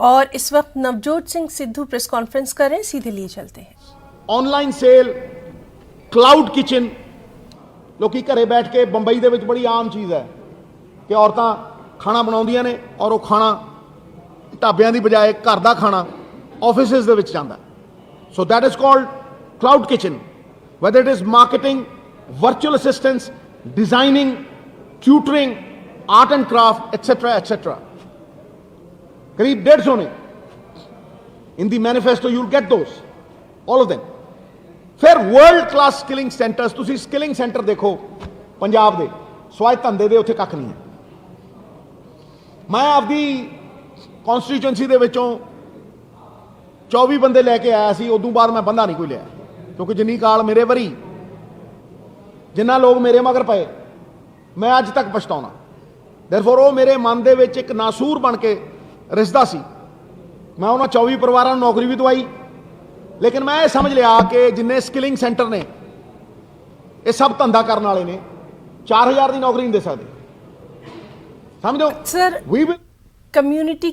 और इस वक्त नवजोत सिंह सिद्धू प्रेस कॉन्फ्रेंस कर रहे हैं, सीधे लिए चलते हैं। ऑनलाइन सेल, क्लाउड किचन, लोग घरे बैठ के बंबई दे विच बड़ी आम चीज़ है कि औरतां खाना बनाउंदियां ने और वो खाना ढाबियां दी बजाय घर दा खाना ऑफिसेस दे विच जांदा। So that is called cloud kitchen. whether it is marketing, virtual assistance, designing, tutoring, art and craft, etc. etc. करीब 150 ने in the manifesto you'll get those, all of them. फिर वर्ल्ड क्लास स्किलिंग सेंटर्स, तुसी skilling centre देखो पंजाब दे, स्वाय धंधे दे उत्थे कख नहीं है। मैं आपदी कॉन्स्टिट्यूएंसी दे विचों 24 बंदे लैके आया सी, उदों बाद मैं बंदा नहीं कोई लिया, क्योंकि जिन्नी काल मेरे वरी जिन्ना लोग मेरे मगर पए मैं अज तक पछताउना। देयरफॉर वो मेरे मन दे विच एक नासूर बन के रिसदा सी। मैं उन्होंने 24 परिवारों नौकरी भी दवाई, लेकिन मैं ये समझ लिया कि जिन्ने स्किलिंग सेंटर ने ये सब धंधा करने वाले ने 4000 की नौकरी नहीं दे सकते। समझो सर, वी विल कम्युनिटी की